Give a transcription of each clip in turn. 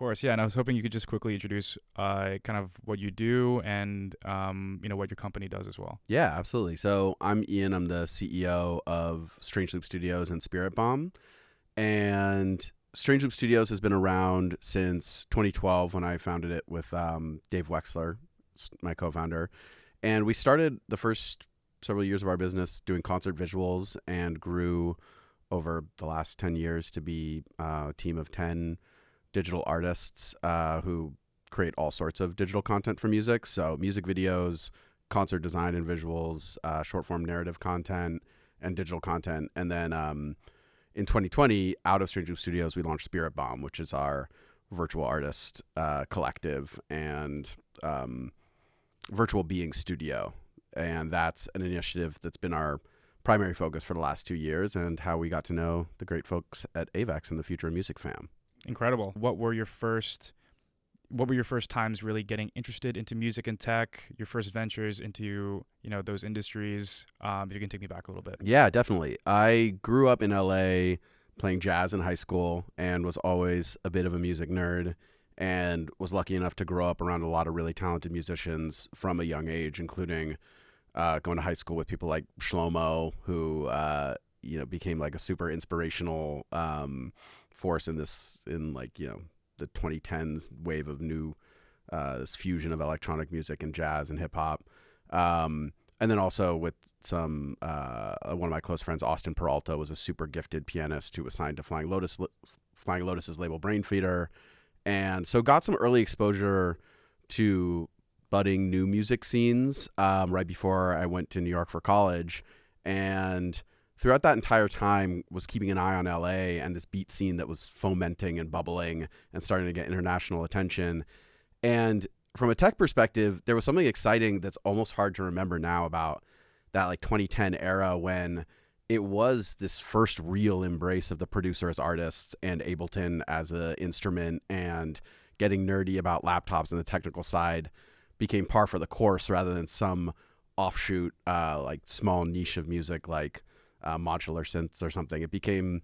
course. Yeah, and I was hoping you could just quickly introduce kind of what you do and what your company does as well. Yeah, absolutely. So I'm Ian. I'm the CEO of Strangeloop Studios and Spiritbomb. And Strangeloop Studios has been around since 2012 when I founded it with Dave Wexler, my co-founder. And we started the first several years of our business doing concert visuals and grew over the last 10 years to be a team of 10 digital artists who create all sorts of digital content for music. So music videos, concert design and visuals, short form narrative content, and digital content. And then in 2020, out of Strangeloop Studios, we launched Spiritbomb, which is our virtual artist collective and virtual being studio. And that's an initiative that's been our primary focus for the last 2 years and how we got to know the great folks at AVEX and the Future of Music fam. Incredible. What were your first times really getting interested into music and tech, your first ventures into, those industries? If you can take me back a little bit. Yeah, definitely. I grew up in LA playing jazz in high school and was always a bit of a music nerd and was lucky enough to grow up around a lot of really talented musicians from a young age, including going to high school with people like Shlomo, who became like a super inspirational force in the 2010s wave of new this fusion of electronic music and jazz and hip hop. And then also with some one of my close friends, Austin Peralta, was a super gifted pianist who was signed to Flying Lotus's label Brainfeeder, and so got some early exposure to budding new music scenes right before I went to New York for college. And throughout that entire time was keeping an eye on LA and this beat scene that was fomenting and bubbling and starting to get international attention. And from a tech perspective, there was something exciting that's almost hard to remember now about that like 2010 era when it was this first real embrace of the producer as artists and Ableton as an instrument, and getting nerdy about laptops and the technical side became par for the course rather than some offshoot like small niche of music like modular synths or something. It became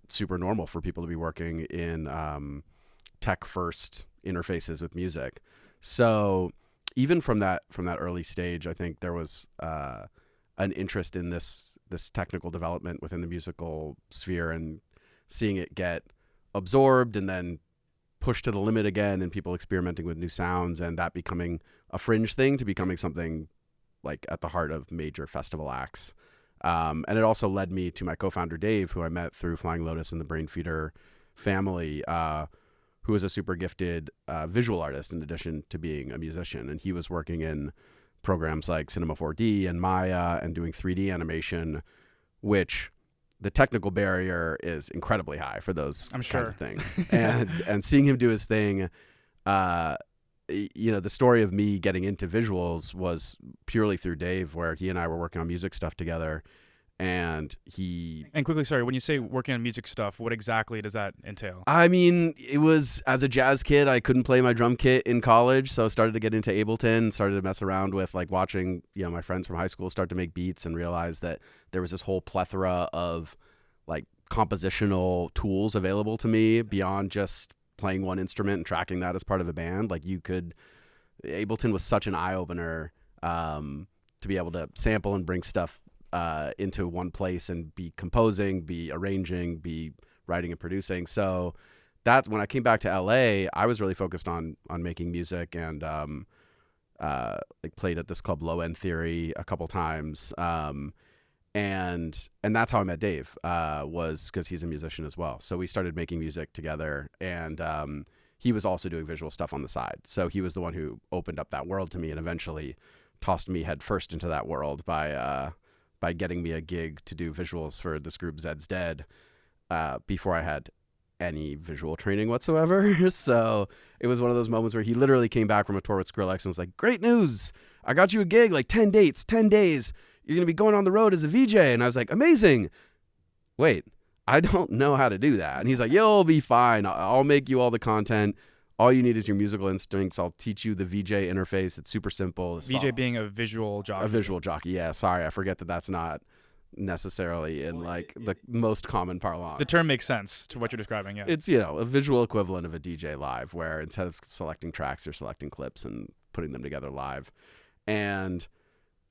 super normal for people to be working in tech first interfaces with music. So even from that early stage, I think there was an interest in this technical development within the musical sphere, and seeing it get absorbed and then pushed to the limit again, and people experimenting with new sounds, and that becoming a fringe thing to becoming something like at the heart of major festival acts. And it also led me to my co-founder, Dave, who I met through Flying Lotus and the Brainfeeder family, who is a super gifted visual artist in addition to being a musician. And he was working in programs like Cinema 4D and Maya and doing 3D animation, which the technical barrier is incredibly high for those kinds of things. And seeing him do his thing, the story of me getting into visuals was purely through Dave, where he and I were working on music stuff together. And quickly, sorry, when you say working on music stuff, what exactly does that entail? I mean, it was, as a jazz kid, I couldn't play my drum kit in college, so I started to get into Ableton, started to mess around with like watching, my friends from high school start to make beats, and realized that there was this whole plethora of like compositional tools available to me beyond just playing one instrument and tracking that as part of a band. Like Ableton was such an eye opener to be able to sample and bring stuff into one place and be composing, be arranging, be writing and producing. So that's when I came back to LA, I was really focused on making music, and like played at this club Low End Theory a couple times. And that's how I met Dave, was because he's a musician as well. So we started making music together, and he was also doing visual stuff on the side. So he was the one who opened up that world to me and eventually tossed me head first into that world by getting me a gig to do visuals for this group Zeds Dead before I had any visual training whatsoever. So it was one of those moments where he literally came back from a tour with Skrillex and was like, "Great news, I got you a gig, like 10 dates, 10 days. You're going to be going on the road as a VJ." And I was like, "Amazing. Wait, I don't know how to do that." And he's like, "You'll be fine. I'll make you all the content. All you need is your musical instincts. I'll teach you the VJ interface. It's super simple." VJ being a visual jockey. A visual jockey, yeah. Sorry, I forget that that's not necessarily in like the most common parlance. The term makes sense to what you're describing. Yeah. It's, you know, a visual equivalent of a DJ live, where instead of selecting tracks, you're selecting clips and putting them together live. And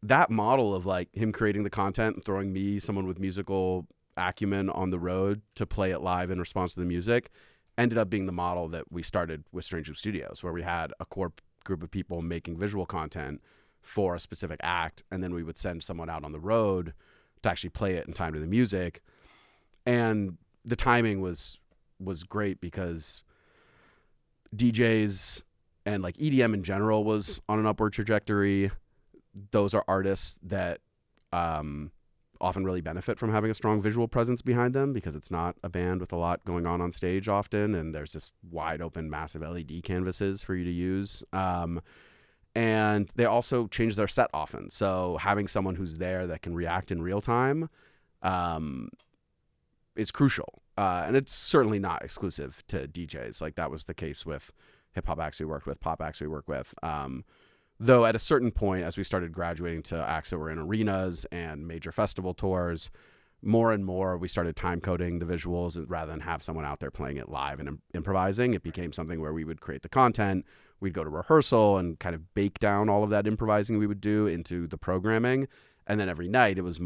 that model of like him creating the content and throwing me, someone with musical acumen, on the road to play it live in response to the music, ended up being the model that we started with Strangeloop Studios, where we had a core group of people making visual content for a specific act, and then we would send someone out on the road to actually play it in time to the music. And the timing was great because DJs and like EDM in general was on an upward trajectory. Those are artists that often really benefit from having a strong visual presence behind them, because it's not a band with a lot going on stage often, and there's this wide open massive LED canvases for you to use. And they also change their set often, so having someone who's there that can react in real time is crucial. And it's certainly not exclusive to DJs. Like that was the case with hip hop acts we worked with, pop acts we work with. Though at a certain point, as we started graduating to acts that were in arenas and major festival tours, more and more we started time coding the visuals rather than have someone out there playing it live and improvising. It became something where we would create the content, we'd go to rehearsal and kind of bake down all of that improvising we would do into the programming. And then every night it was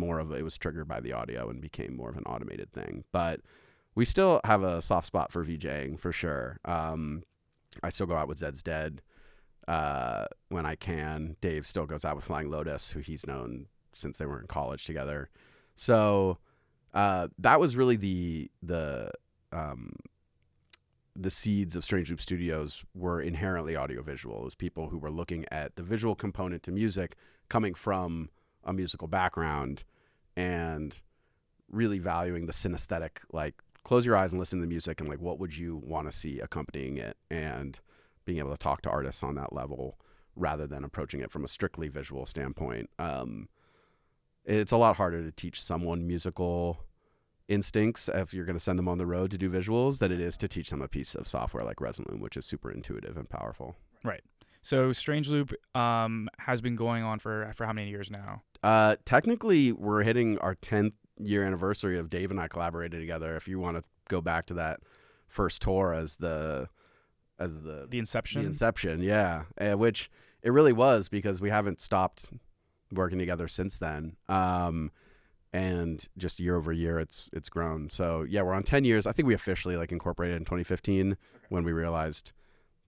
triggered by the audio and became more of an automated thing. But we still have a soft spot for VJing for sure. I still go out with Zeds Dead when I can. Dave still goes out with Flying Lotus, who he's known since they were in college together. So that was really the seeds of Strangeloop Studios were inherently audiovisual. It was people who were looking at the visual component to music coming from a musical background and really valuing the synesthetic, like close your eyes and listen to the music and like what would you want to see accompanying it, and being able to talk to artists on that level rather than approaching it from a strictly visual standpoint. It's a lot harder to teach someone musical instincts if you're going to send them on the road to do visuals than it is to teach them a piece of software like Resonloom, which is super intuitive and powerful. Right. So Strangeloop has been going on for how many years now? Technically, we're hitting our 10th year anniversary of Dave and I collaborated together. If you want to go back to that first tour as the inception. The inception, yeah. Which it really was, because we haven't stopped working together since then. And just year over year, it's grown. So yeah, we're on 10 years. I think we officially like incorporated in 2015 when we realized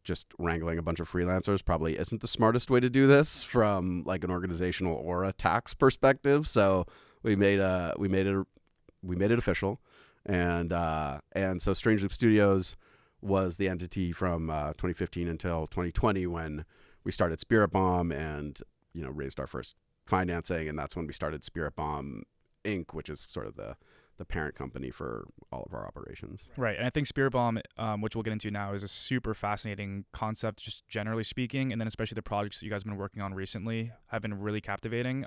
just wrangling a bunch of freelancers probably isn't the smartest way to do this from like an organizational or a tax perspective. So we made it official, and so Strangeloop Studios was the entity from 2015 until 2020 when we started Spiritbomb and raised our first financing, and that's when we started Spiritbomb Inc., which is sort of the parent company for all of our operations. Right, and I think Spiritbomb, which we'll get into now, is a super fascinating concept, just generally speaking, and then especially the projects that you guys have been working on recently have been really captivating.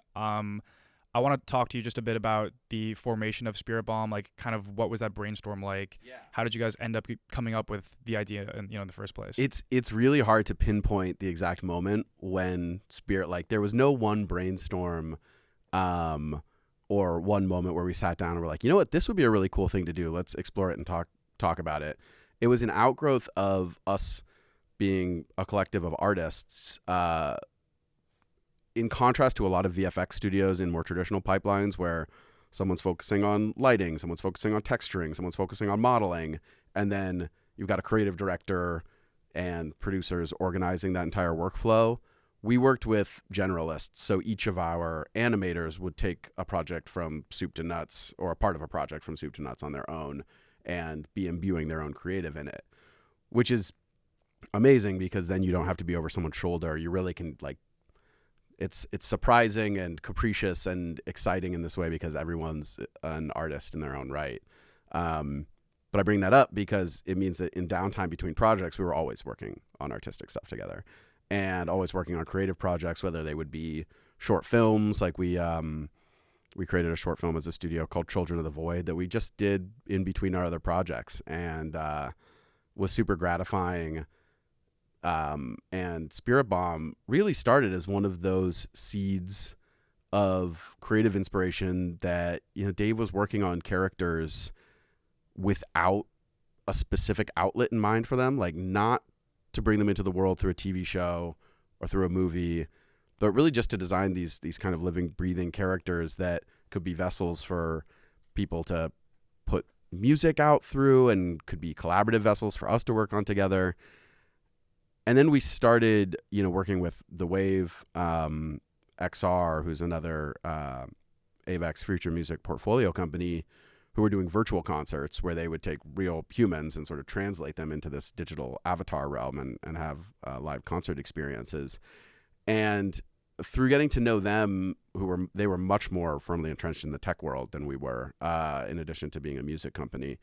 I want to talk to you just a bit about the formation of Spiritbomb, like kind of what was that brainstorm like? Yeah. How did you guys end up coming up with the idea in the first place? It's really hard to pinpoint the exact moment when there was no one brainstorm or one moment where we sat down and we're like, you know what, this would be a really cool thing to do. Let's explore it and talk about it. It was an outgrowth of us being a collective of artists, in contrast to a lot of VFX studios in more traditional pipelines where someone's focusing on lighting, someone's focusing on texturing, someone's focusing on modeling, and then you've got a creative director and producers organizing that entire workflow. We worked with generalists, so each of our animators would take a project from soup to nuts, or a part of a project from soup to nuts on their own, and be imbuing their own creative in it, which is amazing because then you don't have to be over someone's shoulder. You really can it's surprising and capricious and exciting in this way because everyone's an artist in their own right. But I bring that up because it means that in downtime between projects, we were always working on artistic stuff together and always working on creative projects, whether they would be short films. Like we created a short film as a studio called Children of the Void that we just did in between our other projects, and was super gratifying. And Spiritbomb really started as one of those seeds of creative inspiration that, Dave was working on characters without a specific outlet in mind for them, like not to bring them into the world through a TV show or through a movie, but really just to design these kind of living, breathing characters that could be vessels for people to put music out through and could be collaborative vessels for us to work on together. And then we started, working with The Wave, XR, who's another AVEX Future Music portfolio company, who were doing virtual concerts where they would take real humans and sort of translate them into this digital avatar realm and have live concert experiences. And through getting to know them, they were much more firmly entrenched in the tech world than we were, in addition to being a music company.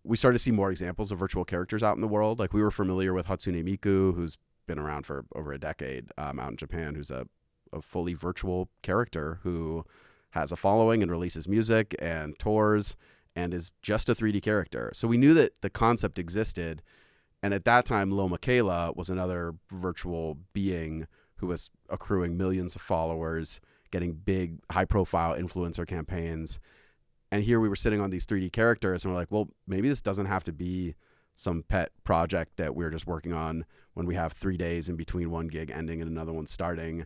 We started to see more examples of virtual characters out in the world. Like, we were familiar with Hatsune Miku, who's been around for over a decade, out in Japan, who's a fully virtual character who has a following and releases music and tours and is just a 3D character. So we knew that the concept existed. And at that time, Lil Michaela was another virtual being who was accruing millions of followers, getting big, high-profile influencer campaigns. And here we were sitting on these 3D characters, and we're like, well, maybe this doesn't have to be some pet project that we're just working on when we have 3 days in between one gig ending and another one starting.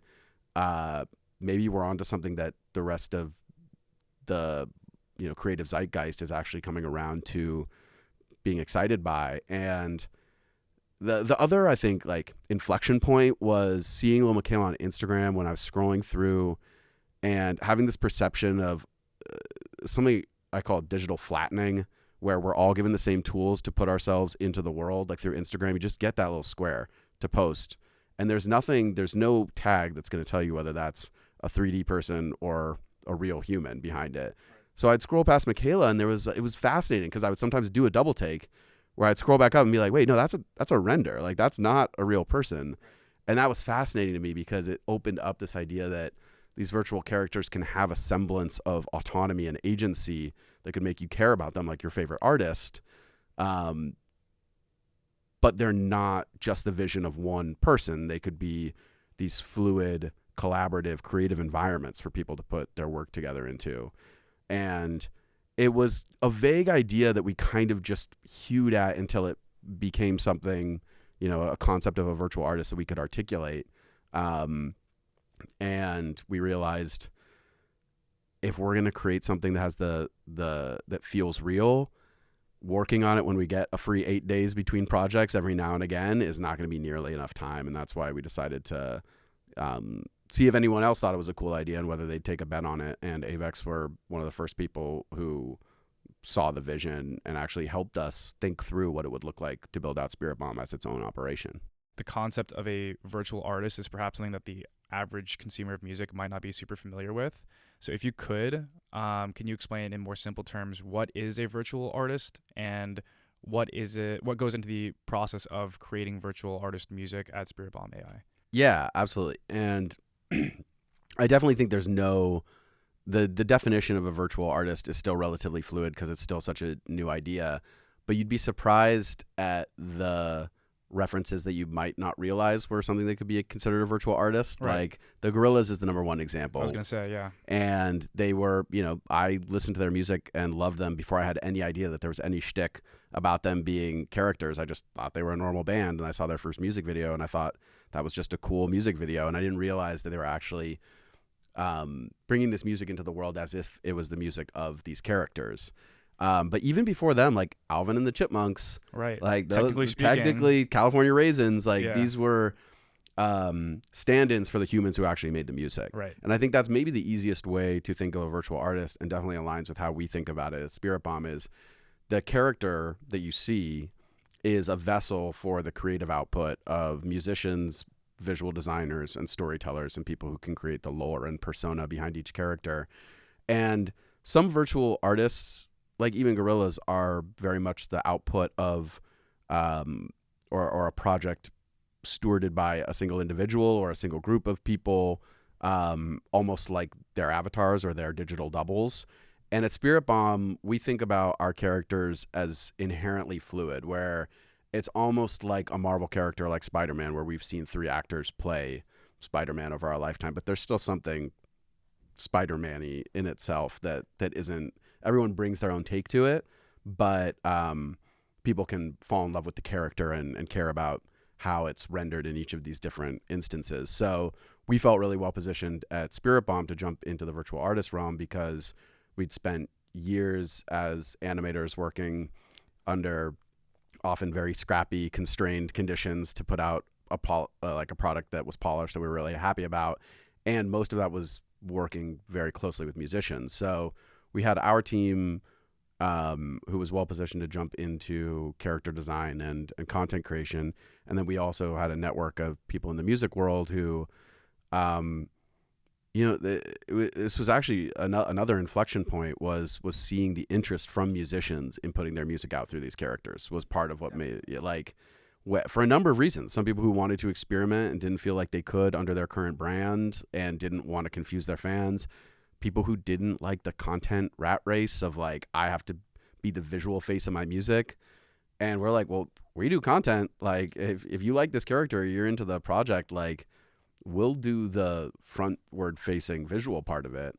Maybe we're onto something that the rest of the creative zeitgeist is actually coming around to being excited by. And the other, I think, like, inflection point was seeing Lil Michaela on Instagram when I was scrolling through and having this perception of something I call digital flattening, where we're all given the same tools to put ourselves into the world. Like, through Instagram, you just get that little square to post, and there's no tag that's going to tell you whether that's a 3D person or a real human behind it. So I'd scroll past Michaela, and it was fascinating because I would sometimes do a double take where I'd scroll back up and be like, wait, no, that's a render. Like, that's not a real person. And that was fascinating to me because it opened up this idea that these virtual characters can have a semblance of autonomy and agency that could make you care about them like your favorite artist. But they're not just the vision of one person. They could be these fluid, collaborative, creative environments for people to put their work together into. And it was a vague idea that we kind of just hewed at until it became something, a concept of a virtual artist that we could articulate. And we realized if we're going to create something that has that feels real, working on it when we get a free 8 days between projects every now and again is not going to be nearly enough time. And that's why we decided to see if anyone else thought it was a cool idea and whether they'd take a bet on it. And AVEX were one of the first people who saw the vision and actually helped us think through what it would look like to build out Spiritbomb as its own operation. The concept of a virtual artist is perhaps something that the average consumer of music might not be super familiar with. So if you could, can you explain in more simple terms what is a virtual artist and what goes into the process of creating virtual artist music at Spiritbomb AI? Yeah, absolutely. And I definitely think there's the definition of a virtual artist is still relatively fluid because it's still such a new idea, but you'd be surprised at the references that you might not realize were something that could be considered a virtual artist. Right. Like the Gorillaz is the number one example. I was going to say, yeah. And they were, I listened to their music and loved them before I had any idea that there was any shtick about them being characters. I just thought they were a normal band, and I saw their first music video and I thought that was just a cool music video. And I didn't realize that they were actually bringing this music into the world as if it was the music of these characters. But even before them, like Alvin and the Chipmunks, right? Like those technically California Raisins, like these were stand-ins for the humans who actually made the music. Right. And I think that's maybe the easiest way to think of a virtual artist, and definitely aligns with how we think about it at Spiritbomb. Is the character that you see is a vessel for the creative output of musicians, visual designers, and storytellers, and people who can create the lore and persona behind each character. And some virtual artists, like even Gorillaz, are very much the output of or a project stewarded by a single individual or a single group of people, almost like their avatars or their digital doubles. And at Spiritbomb, we think about our characters as inherently fluid, where it's almost like a Marvel character like Spider-Man, where we've seen 3 actors play Spider-Man over our lifetime, but there's still something Spider-Man-y in itself that isn't, everyone brings their own take to it, but people can fall in love with the character and care about how it's rendered in each of these different instances. So we felt really well positioned at Spiritbomb to jump into the virtual artist realm because we'd spent years as animators working under often very scrappy, constrained conditions to put out a product that was polished that we were really happy about. And most of that was working very closely with musicians. So we had our team who was well positioned to jump into character design and content creation. And then we also had a network of people in the music world who, this was actually another inflection point was seeing the interest from musicians in putting their music out through these characters was part of what made it, like, for a number of reasons. Some people who wanted to experiment and didn't feel like they could under their current brand and didn't want to confuse their fans. People who didn't like the content rat race of like, I have to be the visual face of my music. And we're like, well, we do content. Like, if you like this character, you're into the project, like, we'll do the frontward facing visual part of it.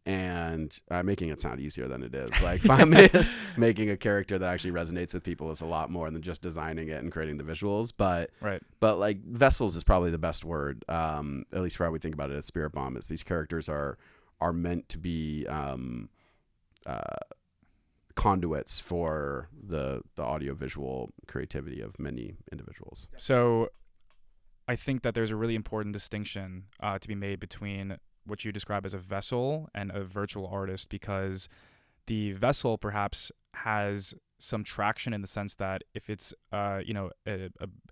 And making it sound easier than it is. Like, making a character that actually resonates with people is a lot more than just designing it and creating the visuals. But like, vessels is probably the best word, at least for how we think about it at Spiritbomb, is these characters are meant to be conduits for the audiovisual creativity of many individuals. So I think that there's a really important distinction to be made between what you describe as a vessel and a virtual artist, because the vessel perhaps has some traction in the sense that if it's a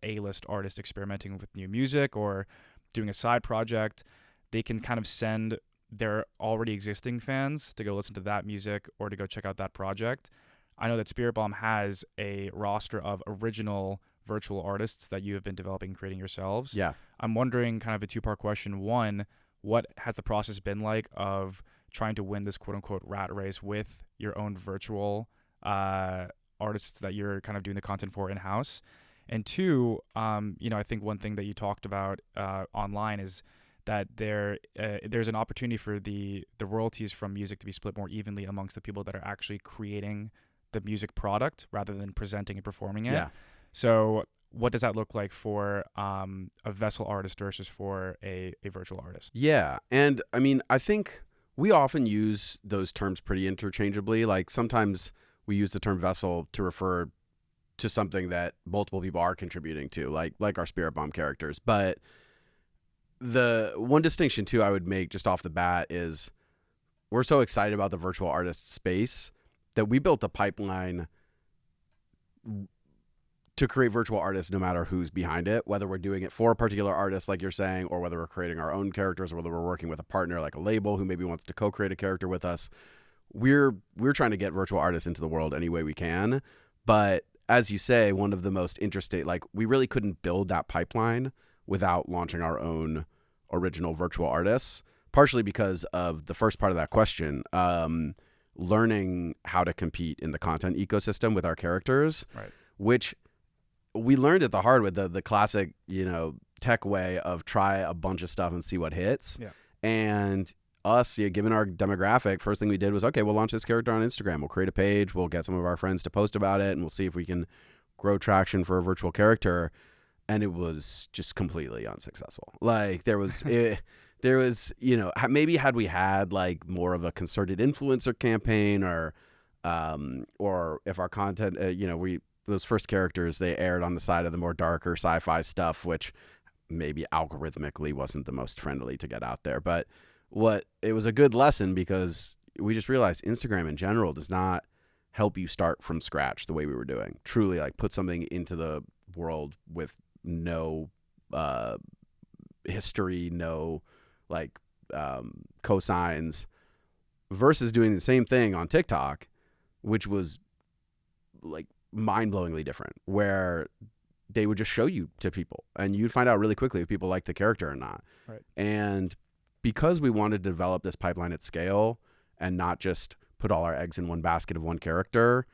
A-list artist experimenting with new music or doing a side project, they can kind of send their already existing fans to go listen to that music or to go check out that project. I know that Spiritbomb has a roster of original virtual artists that you have been developing and creating yourselves. Yeah. I'm wondering, kind of a two-part question. One, what has the process been like of trying to win this quote-unquote rat race with your own virtual artists that you're kind of doing the content for in-house? And two, I think one thing that you talked about online is that there's an opportunity for the royalties from music to be split more evenly amongst the people that are actually creating the music product rather than presenting and performing it. Yeah. So what does that look like for a vessel artist versus for a virtual artist? Yeah. And I mean, I think we often use those terms pretty interchangeably. Like, sometimes we use the term vessel to refer to something that multiple people are contributing to, like our Spiritbomb characters. But the one distinction too I would make just off the bat is we're so excited about the virtual artist space that we built a pipeline to create virtual artists no matter who's behind it, whether we're doing it for a particular artist like you're saying, or whether we're creating our own characters, or whether we're working with a partner like a label who maybe wants to co-create a character with us. We're trying to get virtual artists into the world any way we can. But as you say, one of the most interesting, like, we really couldn't build that pipeline without launching our own original virtual artists, partially because of the first part of that question, learning how to compete in the content ecosystem with our characters, right, which we learned it the hard way, the classic, tech way of try a bunch of stuff and see what hits. Yeah. And us, given our demographic, first thing we did was, okay, we'll launch this character on Instagram. We'll create a page. We'll get some of our friends to post about it, and we'll see if we can grow traction for a virtual character. And it was just completely unsuccessful. Like, there was, maybe had we had like more of a concerted influencer campaign, or if our content, those first characters, they aired on the side of the more darker sci-fi stuff, which maybe algorithmically wasn't the most friendly to get out there. But it was a good lesson, because we just realized Instagram in general does not help you start from scratch the way we were doing. Truly, like, put something into the world with no history, no cosigns, versus doing the same thing on TikTok, which was like mind-blowingly different, where they would just show you to people and you'd find out really quickly if people like the character or not. Right. And because we wanted to develop this pipeline at scale and not just put all our eggs in one basket of one character,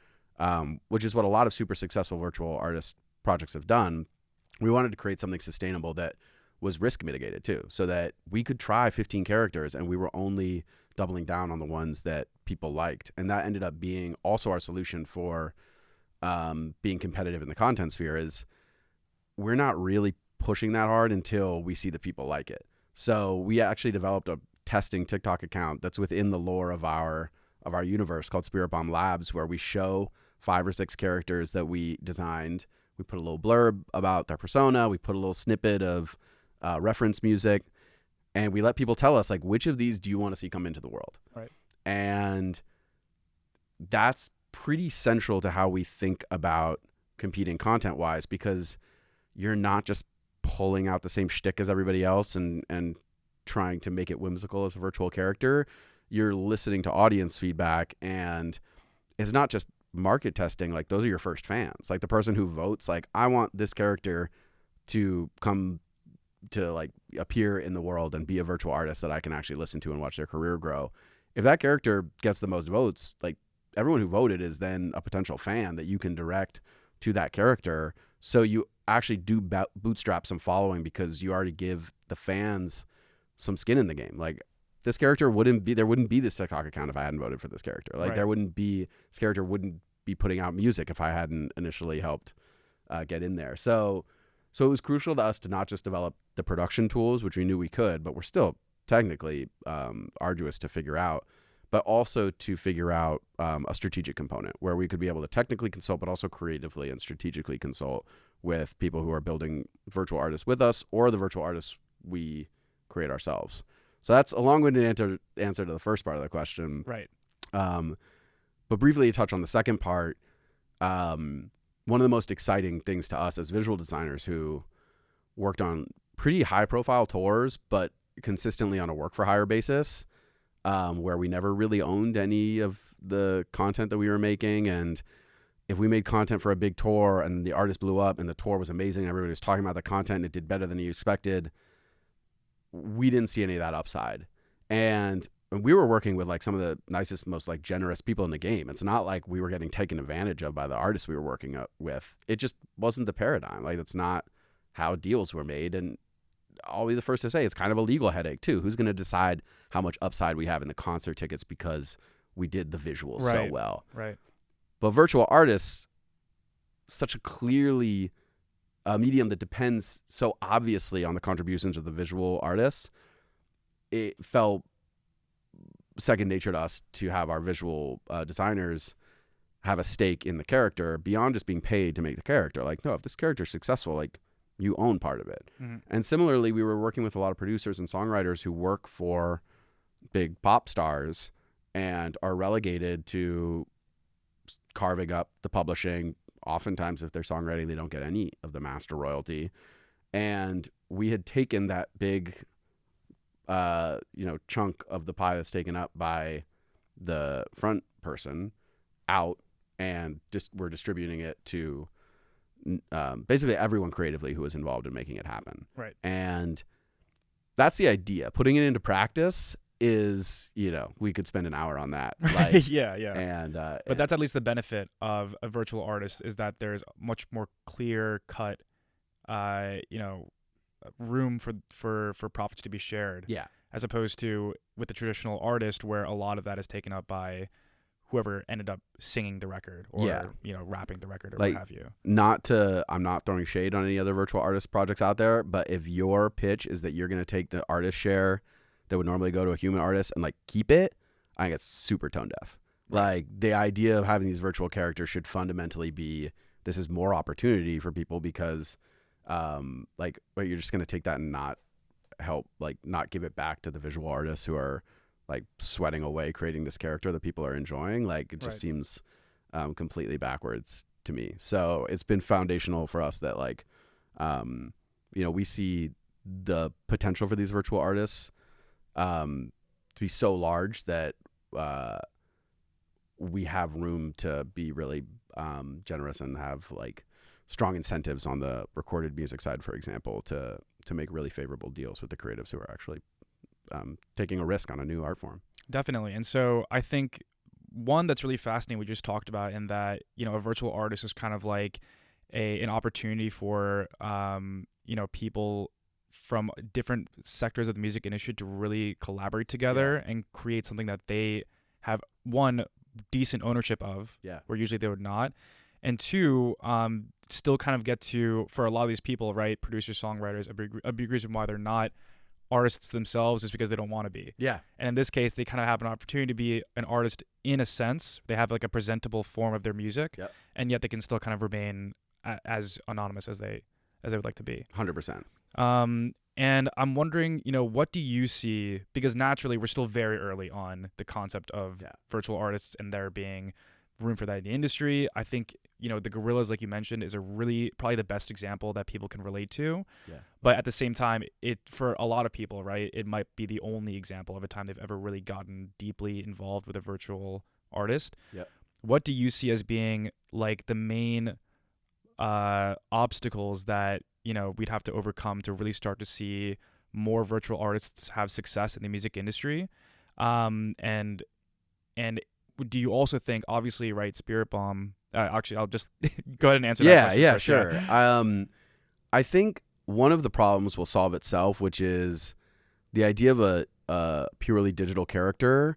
which is what a lot of super successful virtual artist projects have done, we wanted to create something sustainable that was risk mitigated too, so that we could try 15 characters and we were only doubling down on the ones that people liked. And that ended up being also our solution for being competitive in the content sphere. Is we're not really pushing that hard until we see the people like it. So we actually developed a testing TikTok account that's within the lore of our universe called Spiritbomb Labs, where we show 5 or 6 characters that we designed. We put a little blurb about their persona. We put a little snippet of reference music, and we let people tell us, like, which of these do you want to see come into the world? Right. And that's pretty central to how we think about competing content-wise, because you're not just pulling out the same shtick as everybody else and trying to make it whimsical as a virtual character. You're listening to audience feedback, and it's not just market testing. Like, those are your first fans. Like, the person who votes, like, I want this character to come to, like, appear in the world and be a virtual artist that I can actually listen to and watch their career grow. If that character gets the most votes, like, everyone who voted is then a potential fan that you can direct to that character. So you actually do bootstrap some following, because you already give the fans some skin in the game. Like, this character there wouldn't be this TikTok account if I hadn't voted for this character. Like, Right. This character wouldn't be putting out music if I hadn't initially helped get in there. So it was crucial to us to not just develop the production tools, which we knew we could, but we're still technically arduous to figure out, but also to figure out a strategic component where we could be able to technically consult, but also creatively and strategically consult with people who are building virtual artists with us, or the virtual artists we create ourselves. So that's a long-winded answer to the first part of the question. Right. But briefly to touch on the second part, one of the most exciting things to us as visual designers who worked on pretty high-profile tours, but consistently on a work-for-hire basis, where we never really owned any of the content that we were making. And if we made content for a big tour and the artist blew up and the tour was amazing, everybody was talking about the content and it did better than you expected, we didn't see any of that upside. And we were working with, like, some of the nicest, most, like, generous people in the game. It's not like we were getting taken advantage of by the artists we were working with. It just wasn't the paradigm. Like, that's not how deals were made. And I'll be the first to say it's kind of a legal headache too. Who's going to decide how much upside we have in the concert tickets because we did the visuals so well? Right. But virtual artists, such a clearly a medium that depends so obviously on the contributions of the visual artists, it felt second nature to us to have our visual designers have a stake in the character beyond just being paid to make the character. Like, no, if this character is successful, like, you own part of it. Mm-hmm. And similarly, we were working with a lot of producers and songwriters who work for big pop stars and are relegated to carving up the publishing. Oftentimes, if they're songwriting, they don't get any of the master royalty. And we had taken that big, chunk of the pie that's taken up by the front person out, and just we're distributing it to basically everyone creatively who was involved in making it happen. Right. And that's the idea. Putting it into practice is, we could spend an hour on that. Like, yeah. And But that's at least the benefit of a virtual artist, is that there's much more clear cut, room for profits to be shared. Yeah. As opposed to with the traditional artist, where a lot of that is taken up by whoever ended up singing the record or rapping the record or like, what have you. I'm not throwing shade on any other virtual artist projects out there, but if your pitch is that you're going to take the artist share that would normally go to a human artist and, like, keep it, I think it's super tone deaf. Like, the idea of having these virtual characters should fundamentally be, this is more opportunity for people, because you're just going to take that and not help, like, not give it back to the visual artists who are, like, sweating away creating this character that people are enjoying. Like, it just seems completely backwards to me. So it's been foundational for us that, like, we see the potential for these virtual artists to be so large that we have room to be really generous and have, like, strong incentives on the recorded music side, for example, to make really favorable deals with the creatives who are actually taking a risk on a new art form. Definitely. And so I think one that's really fascinating, we just talked about, in that, a virtual artist is kind of like an opportunity for, people from different sectors of the music industry to really collaborate together and create something that they have, one, decent ownership of, where usually they would not, and two, still kind of get to, for a lot of these people, right, producers, songwriters, a big reason why they're not artists themselves is because they don't want to be. Yeah. And in this case, they kind of have an opportunity to be an artist in a sense. They have like a presentable form of their music, and yet they can still kind of remain as anonymous as they would like to be. 100%. And I'm wondering, what do you see? Because naturally, we're still very early on the concept of virtual artists and there being room for that in the industry. I think, the Gorillas, like you mentioned, is probably the best example that people can relate to. Yeah. But at the same time, for a lot of people, right, it might be the only example of a time they've ever really gotten deeply involved with a virtual artist. Yeah. What do you see as being like the main obstacles that we'd have to overcome to really start to see more virtual artists have success in the music industry? And do you also think, obviously, right, Spiritbomb, actually, I'll just go ahead and answer that question. Yeah, sure. I think one of the problems will solve itself, which is the idea of a purely digital character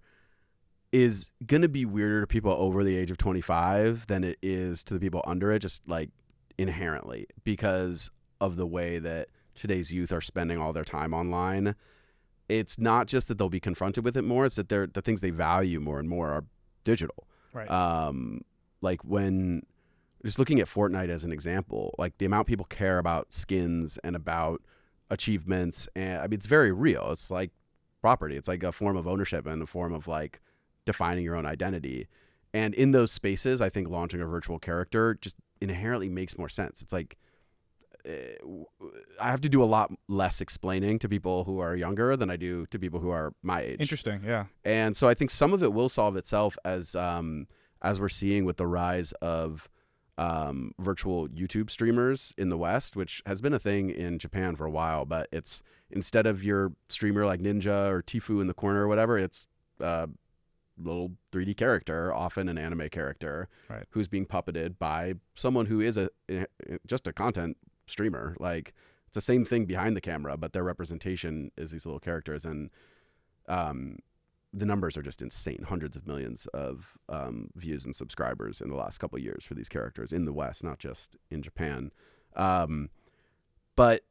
is going to be weirder to people over the age of 25 than it is to the people under it, just like inherently, because of the way that today's youth are spending all their time online. It's not just that they'll be confronted with it more, it's that the things they value more and more are digital. Right. Like when just looking at Fortnite as an example, like the amount people care about skins and about achievements, and I mean, it's very real. It's like property. It's like a form of ownership and a form of like defining your own identity. And in those spaces, I think launching a virtual character just inherently makes more sense. It's like I have to do a lot less explaining to people who are younger than I do to people who are my age. Interesting, yeah. And so I think some of it will solve itself as we're seeing with the rise of virtual YouTube streamers in the West, which has been a thing in Japan for a while. But it's, instead of your streamer like Ninja or Tifu in the corner or whatever, it's little 3D character, often an anime character, right, who's being puppeted by someone who is just a content streamer. Like, it's the same thing behind the camera, but their representation is these little characters, and the numbers are just insane. Hundreds of millions of views and subscribers in the last couple of years for these characters in the West, not just in Japan. But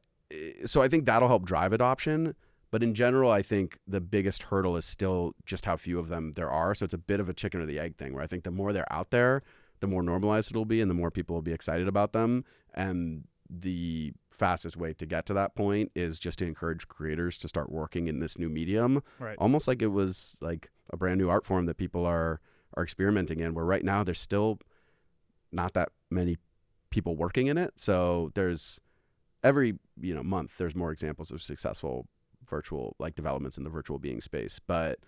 so I think that'll help drive adoption. But in general, I think the biggest hurdle is still just how few of them there are. So it's a bit of a chicken or the egg thing, where I think the more they're out there, the more normalized it'll be and the more people will be excited about them. And the fastest way to get to that point is just to encourage creators to start working in this new medium, right, almost like it was like a brand new art form that people are experimenting in, where right now there's still not that many people working in it. So there's every month there's more examples of successful virtual developments in the virtual being space. But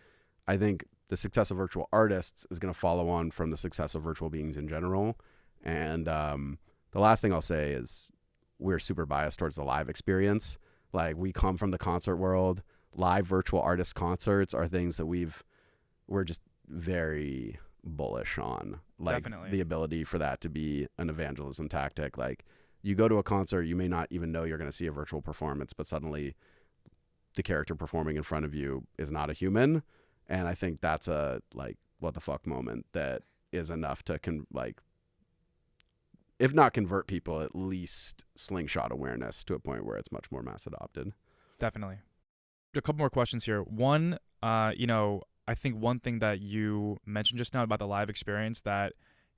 I think the success of virtual artists is going to follow on from the success of virtual beings in general. And the last thing I'll say is we're super biased towards the live experience. Like, we come from the concert world. Live virtual artist concerts are things that we're just very bullish on. Like, definitely, the ability for that to be an evangelism tactic. Like, you go to a concert, you may not even know you're going to see a virtual performance, but suddenly the character performing in front of you is not a human. And I think that's a what the fuck moment that is enough to if not convert people, at least slingshot awareness to a point where it's much more mass adopted. Definitely. A couple more questions here. One, I think one thing that you mentioned just now about the live experience that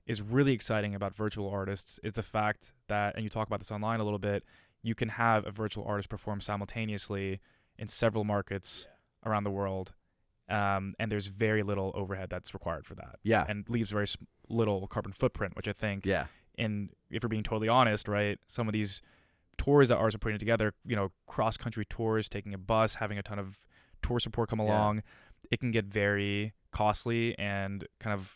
is really exciting about virtual artists is the fact that, and you talk about this online a little bit, you can have a virtual artist perform simultaneously in several markets around the world. And there's very little overhead that's required for that. Yeah. And leaves very little carbon footprint, which I think, and if we're being totally honest, right, some of these tours that artists are putting together, cross-country tours, taking a bus, having a ton of tour support come along, it can get very costly and kind of,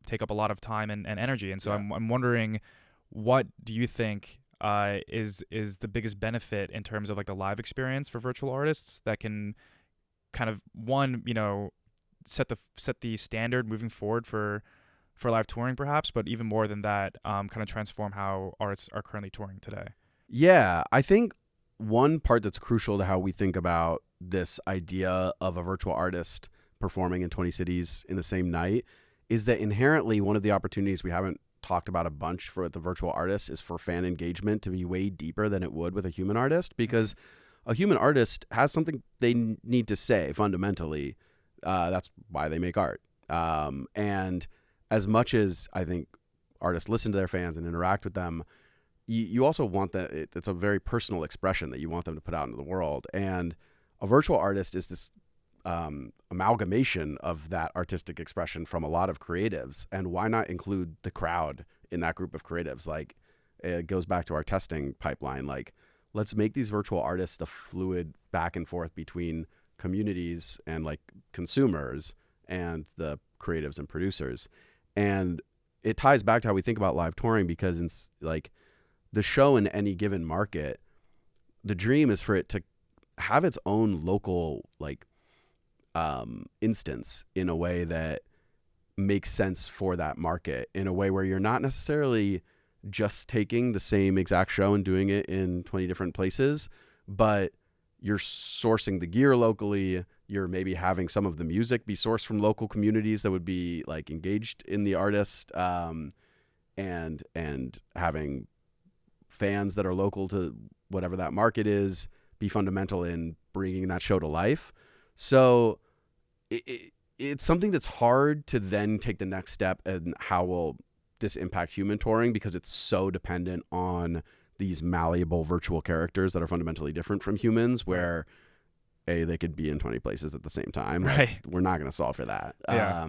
take up a lot of time and energy. And so I'm wondering, what do you think is the biggest benefit in terms of the live experience for virtual artists that can kind of, one, set the standard moving forward for live touring perhaps, but even more than that, kind of transform how artists are currently touring today? Yeah, I think one part that's crucial to how we think about this idea of a virtual artist performing in 20 cities in the same night is that inherently one of the opportunities we haven't talked about a bunch for the virtual artist is for fan engagement to be way deeper than it would with a human artist, because a human artist has something they need to say fundamentally. That's why they make art. And as much as I think artists listen to their fans and interact with them, you also want that it's a very personal expression that you want them to put out into the world. And a virtual artist is this amalgamation of that artistic expression from a lot of creatives. And why not include the crowd in that group of creatives? Like, it goes back to our testing pipeline. Like, let's make these virtual artists a fluid back and forth between communities and like consumers and the creatives and producers. And it ties back to how we think about live touring, because it's like the show in any given market, the dream is for it to have its own local like instance in a way that makes sense for that market, in a way where you're not necessarily just taking the same exact show and doing it in 20 different places, but you're sourcing the gear locally. You're maybe having some of the music be sourced from local communities that would be like engaged in the artist, and having fans that are local to whatever that market is be fundamental in bringing that show to life. So it's something that's hard to then take the next step, and how will this impact human touring, because it's so dependent on these malleable virtual characters that are fundamentally different from humans, where they could be in 20 places at the same time. Right. Like, we're not going to solve for that. Yeah.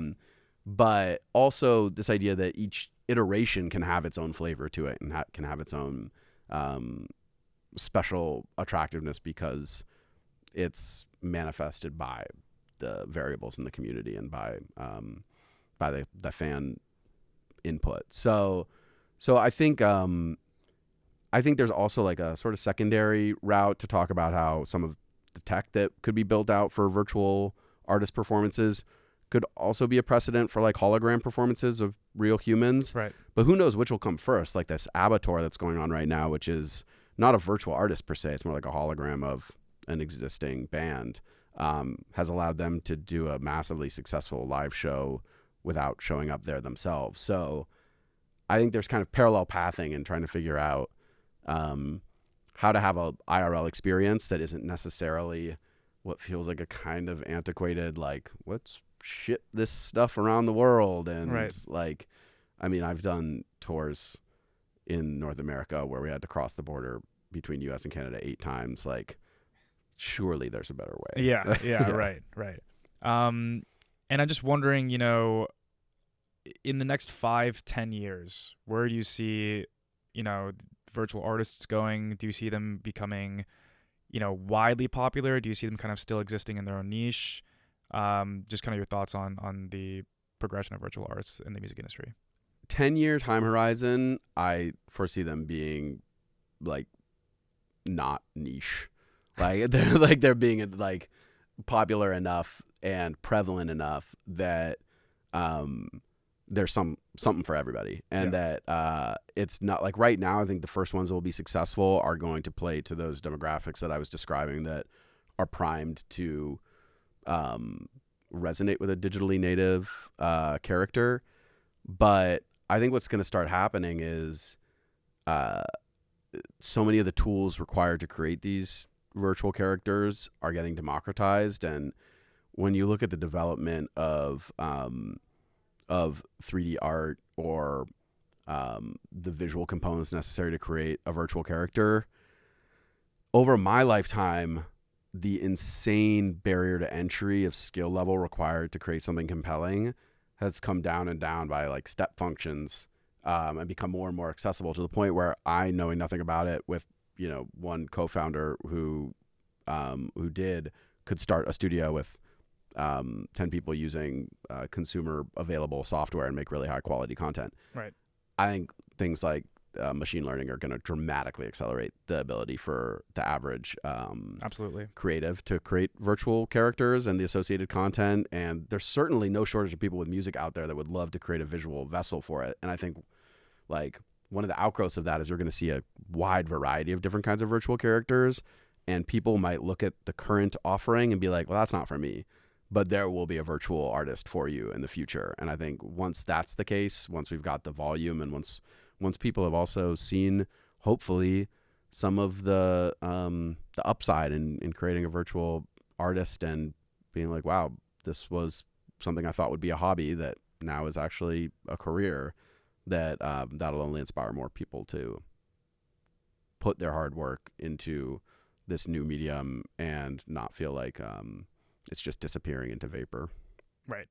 But also this idea that each iteration can have its own flavor to it, and can have its own special attractiveness, because it's manifested by the variables in the community and by the fan input. So I think there's also like a sort of secondary route to talk about how some of the tech that could be built out for virtual artist performances could also be a precedent for like hologram performances of real humans. Right. But who knows which will come first? Like this ABBA tour that's going on right now, which is not a virtual artist per se. It's more like a hologram of an existing band, has allowed them to do a massively successful live show without showing up there themselves. So I think there's kind of parallel pathing in trying to figure out how to have a IRL experience that isn't necessarily what feels like a kind of antiquated, like, let's ship this stuff around the world. And right. like, I mean, I've done tours in North America where we had to cross the border between US and Canada 8 times. Like, surely there's a better way. Yeah. Right. And I'm just wondering, in the next 5-10 years, where do you see, virtual artists going? Do you see them becoming, widely popular? Do you see them kind of still existing in their own niche? Just kind of your thoughts on the progression of virtual artists in the music industry. 10-year time horizon, I foresee them being like not niche. Like they're being like popular enough and prevalent enough that there's something for everybody, and that it's not like right now. I think the first ones that will be successful are going to play to those demographics that I was describing that are primed to resonate with a digitally native character. But I think what's going to start happening is so many of the tools required to create these virtual characters are getting democratized. And when you look at the development of 3D art or the visual components necessary to create a virtual character, over my lifetime, the insane barrier to entry of skill level required to create something compelling has come down and down by like step functions, and become more and more accessible, to the point where I, knowing nothing about it, with one co-founder who could start a studio with 10 people using consumer available software and make really high quality content. Right. I think things like machine learning are going to dramatically accelerate the ability for the average absolutely creative to create virtual characters and the associated content. And there's certainly no shortage of people with music out there that would love to create a visual vessel for it. And I think like one of the outgrowths of that is you're going to see a wide variety of different kinds of virtual characters, and people might look at the current offering and be like, well, that's not for me, but there will be a virtual artist for you in the future. And I think once that's the case, once we've got the volume, and once people have also seen, hopefully, some of the upside in creating a virtual artist and being like, wow, this was something I thought would be a hobby that now is actually a career, that that'll only inspire more people to put their hard work into this new medium and not feel like it's just disappearing into vapor. Right.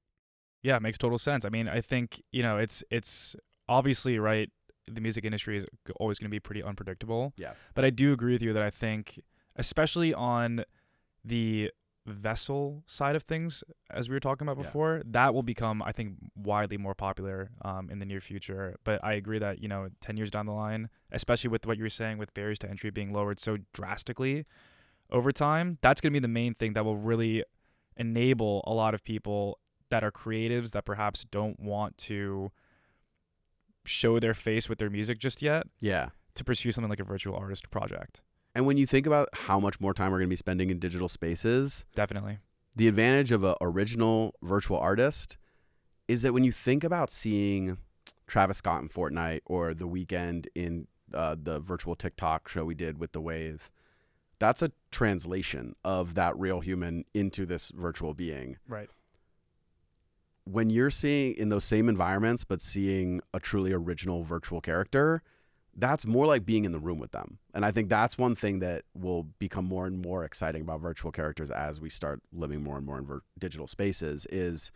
Yeah, it makes total sense. I mean, I think, it's obviously, right, the music industry is always going to be pretty unpredictable. Yeah. But I do agree with you that I think, especially on the vessel side of things, as we were talking about before, that will become, I think, widely more popular in the near future. But I agree that, 10 years down the line, especially with what you were saying with barriers to entry being lowered so drastically over time, that's going to be the main thing that will really enable a lot of people that are creatives that perhaps don't want to show their face with their music just yet. Yeah. To pursue something like a virtual artist project. And when you think about how much more time we're going to be spending in digital spaces, Definitely. The advantage of an original virtual artist is that when you think about seeing Travis Scott in Fortnite or The Weeknd in the virtual TikTok show we did with The Wave, that's a translation of that real human into this virtual being. Right. When you're seeing in those same environments, but seeing a truly original virtual character, that's more like being in the room with them. And I think that's one thing that will become more and more exciting about virtual characters as we start living more and more in digital spaces, is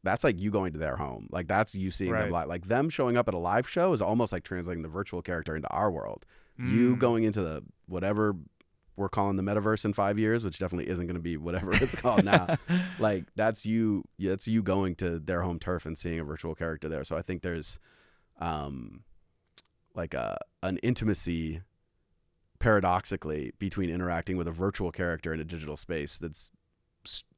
that's like you going to their home. Like that's you seeing them live. Like them showing up at a live show is almost like translating the virtual character into our world. You going into the whatever we're calling the metaverse in 5 years, which definitely isn't going to be whatever it's called now. Like that's you going to their home turf and seeing a virtual character there. So I think there's like an intimacy, paradoxically, between interacting with a virtual character in a digital space that's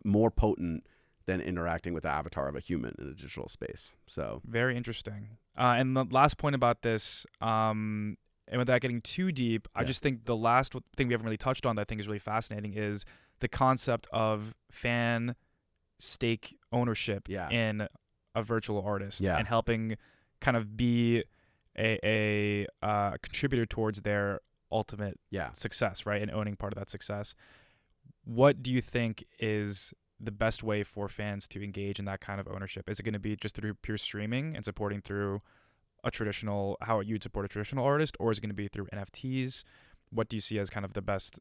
more potent than interacting with the avatar of a human in a digital space. So very interesting. And the last point about this, and without getting too deep, I just think the last thing we haven't really touched on that I think is really fascinating is the concept of fan stake ownership in a virtual artist and helping kind of be a contributor towards their ultimate success, right? And owning part of that success. What do you think is the best way for fans to engage in that kind of ownership? Is it going to be just through pure streaming and supporting through a traditional, how you'd support a traditional artist, or is it going to be through NFTs? What do you see as kind of the best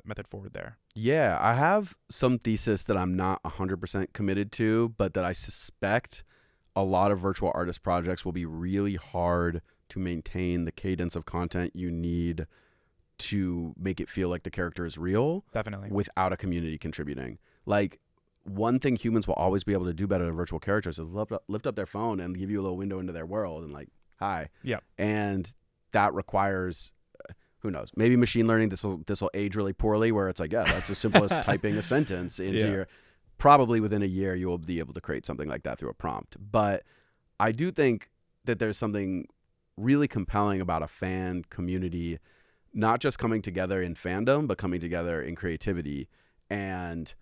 method forward there? Yeah, I have some thesis that I'm not 100% committed to, but that I suspect a lot of virtual artist projects will be really hard to maintain the cadence of content you need to make it feel like the character is real. Definitely. Without a community contributing. Like, one thing humans will always be able to do better than virtual characters is lift up their phone and give you a little window into their world and like, hi. Yeah. And that requires, who knows, maybe machine learning. This will age really poorly, where it's like, yeah, that's as simple as typing a sentence into your. Probably within a year, you will be able to create something like that through a prompt. But I do think that there's something really compelling about a fan community, not just coming together in fandom, but coming together in creativity. And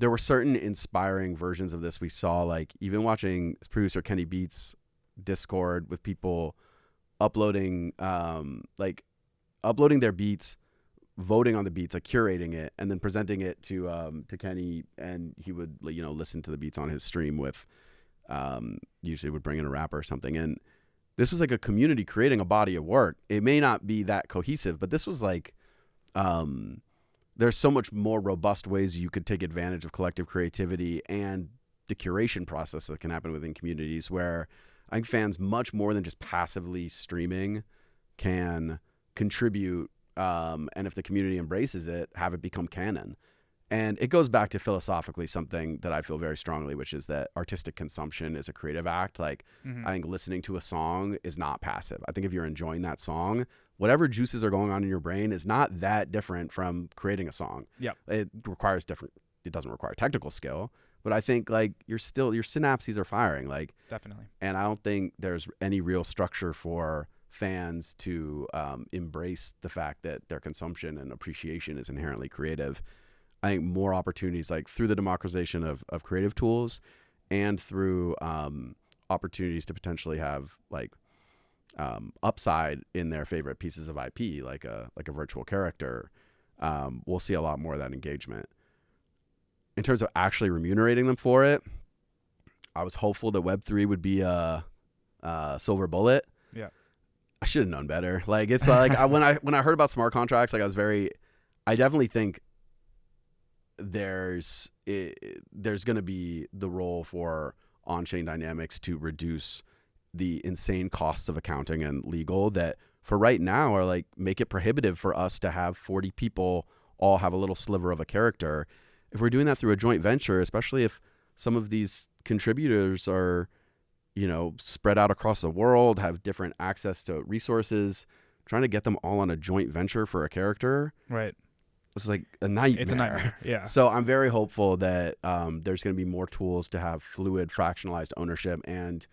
there were certain inspiring versions of this we saw, like even watching producer Kenny Beats Discord with people uploading their beats, voting on the beats, like curating it, and then presenting it to Kenny, and he would listen to the beats on his stream with usually would bring in a rapper or something. And this was like a community creating a body of work. It may not be that cohesive, but this was like there's so much more robust ways you could take advantage of collective creativity and the curation process that can happen within communities, where I think fans, much more than just passively streaming, can contribute, and if the community embraces it, have it become canon. And it goes back to philosophically something that I feel very strongly, which is that artistic consumption is a creative act. Like, I think listening to a song is not passive. I think if you're enjoying that song, whatever juices are going on in your brain is not that different from creating a song. Yeah. It doesn't require technical skill, but I think like your synapses are firing, like Definitely. and I don't think there's any real structure for fans to embrace the fact that their consumption and appreciation is inherently creative. I think more opportunities, like through the democratization of creative tools and through opportunities to potentially have like upside in their favorite pieces of IP, like a virtual character, we'll see a lot more of that engagement. In terms of actually remunerating them for it, I was hopeful that Web3 would be a silver bullet. Yeah. I should have known better. Like it's like when I heard about smart contracts, like I definitely think there's going to be the role for on-chain dynamics to reduce the insane costs of accounting and legal that for right now are like make it prohibitive for us to have 40 people all have a little sliver of a character. If we're doing that through a joint venture, especially if some of these contributors are, you know, spread out across the world, have different access to resources, trying to get them all on a joint venture for a character. Right. It's like a nightmare. It's a nightmare. Yeah. So I'm very hopeful that there's going to be more tools to have fluid, fractionalized ownership and,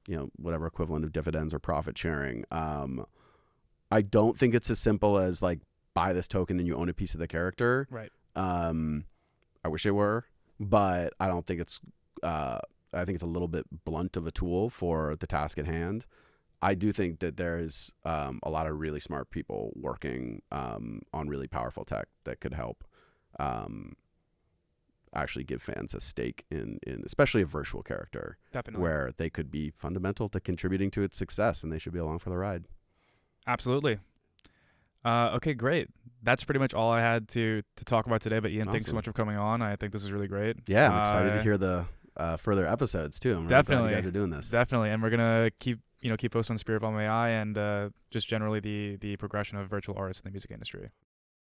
you know, whatever equivalent of dividends or profit sharing. I don't think it's as simple as like buy this token and you own a piece of the character. Right. I wish it were, but I don't think it's. I think it's a little bit blunt of a tool for the task at hand. I do think that there's a lot of really smart people working on really powerful tech that could help actually give fans a stake in especially a virtual character. Definitely. Where they could be fundamental to contributing to its success, and they should be along for the ride. Absolutely. Okay, great. That's pretty much all I had to talk about today. But Ian, thanks so much for coming on. I think this is really great. Yeah, I'm excited to hear the further episodes too. I'm really definitely glad you guys are doing this. Definitely, and we're gonna keep posting on Spiritbomb AI and just generally the progression of virtual artists in the music industry.